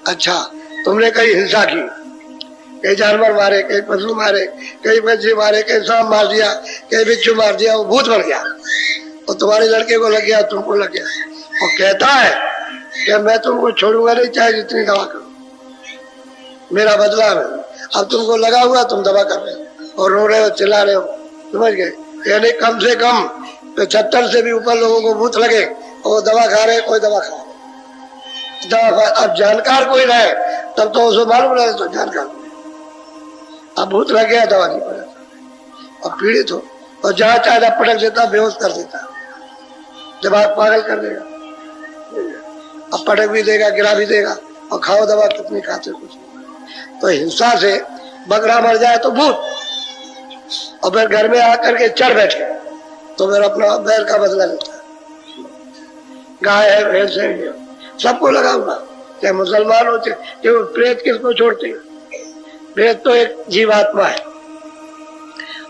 अच्छा, तुमने कहीं हिंसा की, कई जानवर मारे, कई पशु मारे, कई बच्चे मारे, कई सांप मार दिया, कई बिच्छू मार दिया, वो भूत बन गया और तुम्हारे लड़के को लग गया, तुमको लग गया और कहता है कि मैं तुमको छोड़ूंगा नहीं चाहे जितनी दवा करो, मेरा बदला है। अब तुमको लगा हुआ, तुम दवा कर रहे हो और रो रहे हो, चिल्ला रहे हो, समझ गए? यानी कम से कम 75 से भी ऊपर लोगों को भूत लगे और वो दवा खा रहे, कोई दवा खा दवा। अब जानकार कोई रहे तब तो उसको मालूम रहे, तो जानकार अब भूत लग गया, दवा नहीं पड़ा, अब पीड़ित हो और जहां चाहे पटक देता, बेहोश कर देता, दिमाग पागल कर देगा। अब पटक भी देगा, गिरा भी देगा और खाओ दवा कितनी खाते कुछ। तो हिंसा से बकरा मर जाए तो भूत, और फिर घर में आकर के चढ़ बैठे तो फिर अपना बैर का बदला लेता है। गाय है, भैंस है, सबको लगा हुआ, चाहे मुसलमान हो चाहे प्रेत, किसको छोड़ते हैं? प्रेत तो एक जीवात्मा है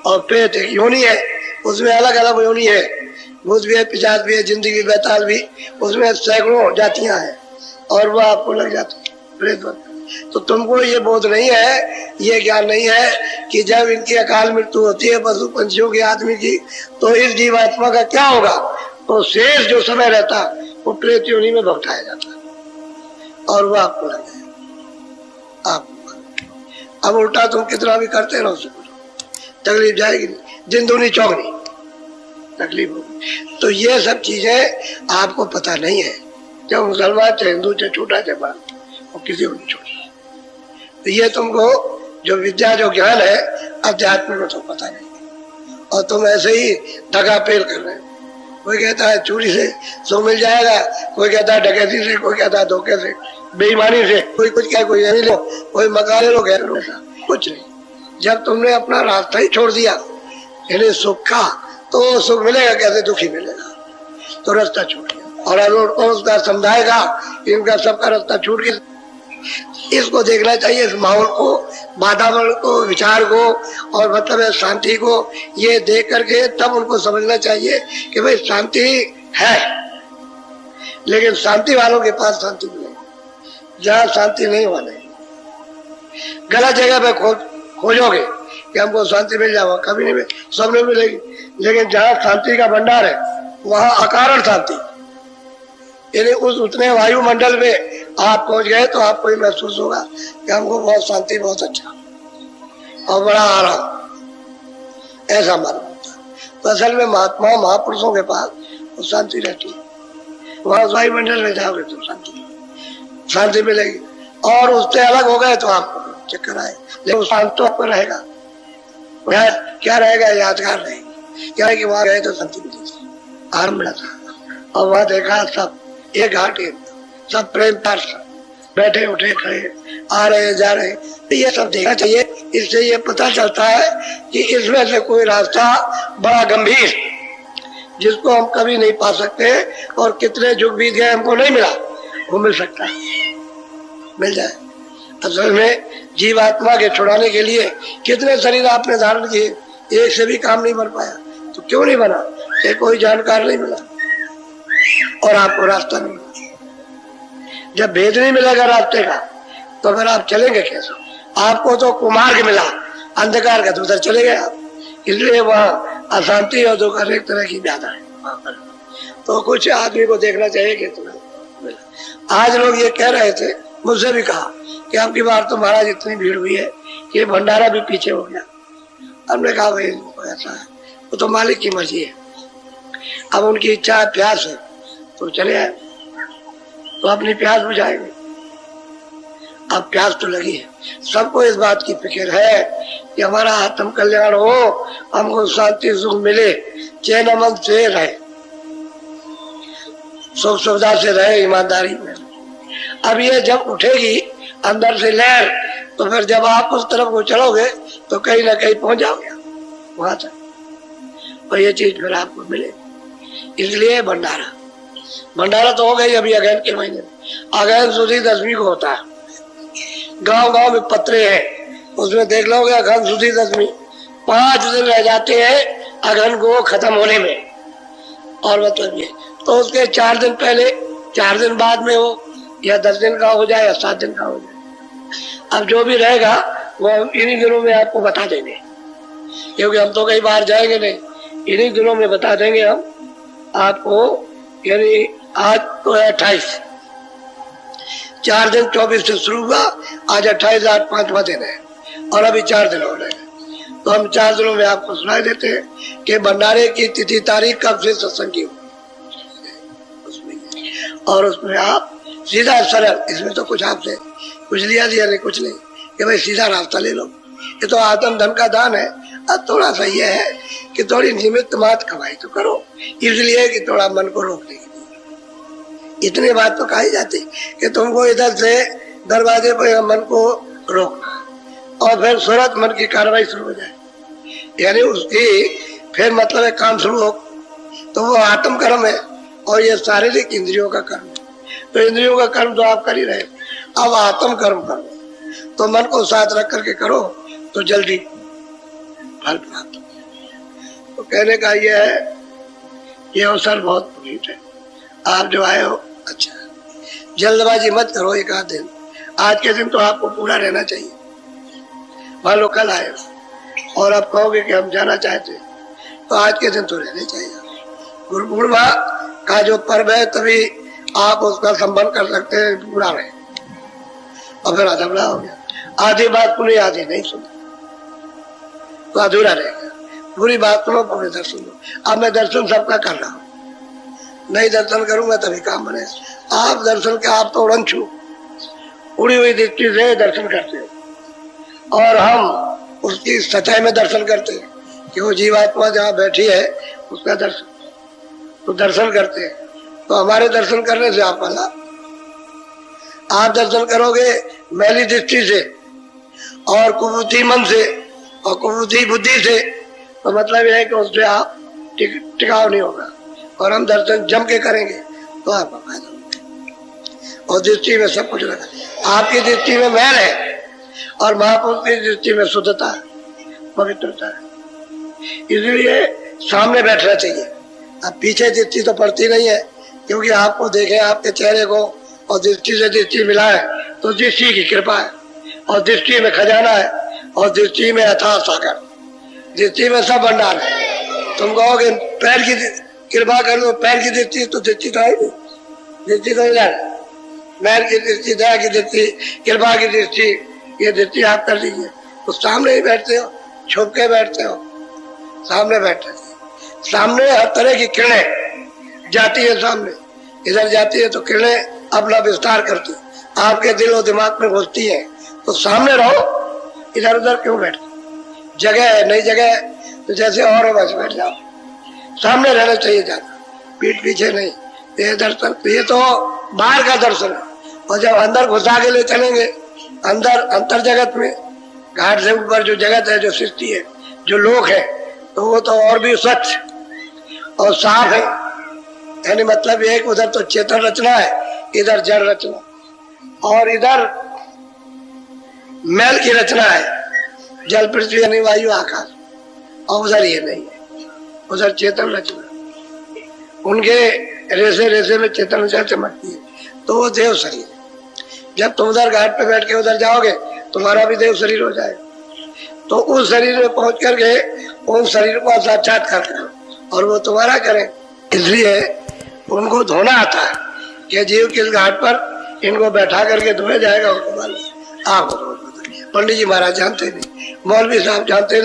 और प्रेत एक योनि है, उसमें अलग अलग योनि है, भूत भी है, पिशाच भी है, जिंदगी बेताल भी, उसमें सैकड़ों जातियां हैं और वो आपको लग जाती है प्रेत बनता। तो तुमको ये बोध नहीं है, ये ज्ञान नहीं है कि जब इनकी अकाल मृत्यु होती है पशु पंछियों की, आदमी की, तो इस जीवात्मा का क्या होगा? तो शेष जो समय रहता वो प्रेत योनि में भटकाया जाता है और वो आपको लग जाएगा। आप अब उल्टा तुम कितना भी करते रहो, तकलीफ जाएगी नहीं, जिंदूनी चौगनी तकलीफ होगी। तो ये सब चीजें आपको पता नहीं है, जब मुसलमान चाहे हिंदू चाहे छोटा चाहे बड़ा, और किसी को नहीं छोड़। तो ये तुमको जो विद्या जो ज्ञान है अध्यात्म में तो पता नहीं, और तुम ऐसे ही दगा पेल कर रहे हो। कोई कहता है चोरी से सो मिल जाएगा, कोई कहता है डकैती से, कोई कहता है धोखे से, बेईमानी से, कोई कुछ क्या, कोई यही लो, कोई मकान लो, गैर लो, कुछ नहीं। जब तुमने अपना रास्ता ही छोड़ दिया यानी सुख का, तो सुख मिलेगा कैसे? दुखी मिलेगा। तो रास्ता छूट गया और कौन उसका समझाएगा? इनका सबका रास्ता छूट गया। इसको देखना चाहिए, इस माहौल को, वातावरण को, विचार को और मतलब है शांति को, ये देख करके तब उनको समझना चाहिए कि भाई शांति है, लेकिन शांति वालों के पास शांति मिलेगी, जहाँ शांति नहीं वाले गलत जगह पे खोजोगे कि हमको शांति मिल जाएगा, कभी नहीं मिल, सब नहीं मिलेगी। लेकिन जहाँ शांति का भंडार है वहाँ अकारण शांति, यानी उस उतने वायुमंडल में आप पहुंच गए तो आपको ही महसूस होगा कि हमको बहुत शांति, बहुत अच्छा और बड़ा आराम, ऐसा मालूम होता है। तो असल में महात्माओं महापुरुषों के पास वो शांति रहती है, वहां वायुमंडल में जाओगे तो शांति मिलेगी। और उससे अलग हो गए तो आपको चक्कर आए, लेकिन शांत तो आपको रहेगा। क्या रहेगा? यादगार रहेगी, क्या है कि वहां गए तो शांति मिलेगी, आराम मिला था। और वहां देखा सब एक घाट, सब प्रेम प्यार, बैठे उठे खड़े, आ रहे जा रहे, तो ये सब देखना चाहिए। इससे ये पता चलता है कि इसमें से कोई रास्ता बड़ा गंभीर, जिसको हम कभी नहीं पा सकते और कितने युग बीत गए हमको नहीं मिला, वो मिल सकता है, मिल जाए। असल में जीवात्मा के छुड़ाने के लिए कितने शरीर आपने धारण किए, एक से भी काम नहीं बन पाया। तो क्यों नहीं बना? कि कोई जानकार नहीं मिला और आपको रास्ता नहीं मिला। जब भेद नहीं मिलेगा रास्ते का तो फिर आप चलेंगे कैसे? आपको तो कुमार्ग मिला, अंधकार का, तो उधर चले गए आप। इसलिए वहाँ अशांति और दुख हर एक तरह की ज्यादा है वहां पर। तो कुछ आदमी को देखना चाहिए कि तुम्हें। आज लोग ये कह रहे थे, मुझसे भी कहा कि आपकी बार तो महाराज इतनी भीड़ हुई है कि भंडारा भी पीछे हो गया। हमने कहा भाई ऐसा है, वो तो मालिक की मर्जी है, अब उनकी इच्छा है, प्यास है तो चले आए, तो अपनी प्यास बुझाएंगे। अब प्यास तो लगी है, सबको इस बात की फिक्र है कि हमारा आत्म कल्याण हो, हमको शांति सुख मिले, चैन अमन से रहे, सुख सुविधा से रहे, ईमानदारी में। अब ये जब उठेगी अंदर से लहर, तो फिर जब आप उस तरफ को चलोगे तो कहीं ना कहीं पहुंच जाओगे वहां तक, और ये चीज फिर आपको मिलेगी। इसलिए भंडारा तो हो गई अभी अगहन के महीने में। अगहन सुधी 10वीं को होता है, गांव गांव में पत्रे हैं, उसमें देख लोगे अगहन सुधी 10वीं, 5 दिन रह जाते हैं अगहन को खत्म होने में। और मतलब ये तो उसके 4 दिन पहले, 4 दिन बाद में हो, या 10 दिन का हो जाए या 7 दिन का हो जाए। अब जो भी रहेगा वो इन्हीं दिनों में आपको बता देंगे, क्योंकि हम तो कई बार जाएंगे नहीं, इन्हीं दिनों में बता देंगे हम आपको। यानी आज तो है 28, 4 दिन 24 से शुरू हुआ, आज 28, आज 5वां दिन है और अभी 4 दिन हो रहे हैं। तो हम 4 दिनों में आपको सुनाई देते हैं कि भंडारे की तिथि तारीख कब से सत्संग की हो, और उसमें आप सीधा सरल, इसमें तो कुछ आपसे कुछ लिया दिया नहीं, कुछ नहीं, कि भाई सीधा रास्ता ले लो। ये तो आत्म धन का दान है। अब थोड़ा सा ये है कि थोड़ी निमित्त मात कमाई तो करो, इसलिए कि थोड़ा मन को रोकने के लिए। इतनी बात तो कही जाती कि तुमको इधर से दरवाजे पर मन को रोकना और फिर तुरंत मन की कार्रवाई शुरू हो जाए, यानी उसकी फिर मतलब है काम शुरू हो, तो वो आत्म कर्म है और ये शारीरिक इंद्रियों का कर्म है। तो इंद्रियों का कर्म तो आप कर ही रहे, अब आत्म कर्म करो, तो मन को साथ रख करके करो तो जल्दी फल प्राप्त हो। तो कहने का ये है, ये अवसर बहुत पुनीत है, आप जो आए हो अच्छा, जल्दबाजी मत करो। एक आध दिन, आज के दिन तो आपको पूरा रहना चाहिए। मान लो कल आए और आप कहोगे कि हम जाना चाहते हैं, तो आज के दिन तो रहने चाहिए। गुरु पूर्णिमा का जो पर्व है तभी आप उसका संबंध कर सकते हैं, पूरा रहे, और फिर अधूरा हो गया। आधी बात पूरी, आधी नहीं सुनी तो अधूरा रहेगा। पूरी बात सुनो, पूरे दर्शन लो। अब मैं दर्शन सबका कर रहा हूँ, नहीं दर्शन करूंगा तभी काम बने। आप दर्शन के, आप तो उड़न छू उड़ी हुई दृष्टि से दर्शन करते हो और हम उसकी सतह में दर्शन करते हैं कि वो जीवात्मा जहाँ बैठी है उसका दर्शन, तो दर्शन करते हैं। तो हमारे दर्शन करने से आपका लाभ। आप दर्शन करोगे मैली दृष्टि से और कुबूती मन से और कुबूती बुद्धि से, तो मतलब यह है कि उससे आप टिकाव नहीं होगा। और हम दर्शन जम के करेंगे तो आपका फायदा होगा। और दृष्टि में सब कुछ रखा, आपकी दृष्टि में मैल है और महापुरुष की दृष्टि में शुद्धता है, पवित्रता है। इसलिए सामने बैठना चाहिए। अब पीछे दृष्टि तो पड़ती नहीं है, क्योंकि आपको देखे, आपके चेहरे को और दृष्टि से दृष्टि मिला है तो दृष्टि की कृपा है, और दृष्टि में खजाना है, और दृष्टि में अथाह सागर, दृष्टि में सब भंडार है। तुम कहोगे पैर की कृपा कर लो, पैर की दृष्टि तो दृष्टि तो है, दृष्टि तो इधर, पैर की दृष्टि, दया की दृष्टि, कृपा की दृष्टि, ये दृष्टि आप कर लीजिए। तो सामने ही बैठते हो, छुप के बैठते हो, सामने बैठते हो। सामने हर तरह की किरणें जाती है, सामने इधर जाती है तो किरणें अपना विस्तार करती, आपके दिल और दिमाग में घुसती है। तो सामने रहो, इधर उधर क्यों बैठते? जगह है, नई जगह है तो जैसे और बस बैठ जाओ। सामने रहना चाहिए ज्यादा, पीठ पीछे नहीं। ये दर्शन, ये तो बाहर का दर्शन है, और जब अंदर घुसा के ले चलेंगे, अंदर अंतर जगत में, घाट से ऊपर जो जगत है, जो सृष्टि है, जो लोक है, तो वो तो और भी स्वच्छ और साफ है। यानी मतलब ये है कि उधर तो चेतन रचना है, इधर जड़ रचना, और इधर मैल की रचना है, जल पृथ्वी यानी वायु आकाश, और उधर ये नहीं है, उधर चेतन रचना। उनके रेसे रेसे में चेतन रचना चमकती है, तो वो देव शरीर। जब तुम उधर घाट पे बैठ के उधर जाओगे, तुम्हारा भी देव शरीर हो जाएगा। तो उस शरीर में पहुंच करके उन शरीर को साक्षात्कार करो और वो तुम्हारा करें। इसलिए उनको धोना आता है कि जीव किस घाट पर इनको बैठा करके धोया जाएगा, उनको मालूम। आप पंडित जी महाराज जानते नहीं, मौलवी साहब जानते नहीं।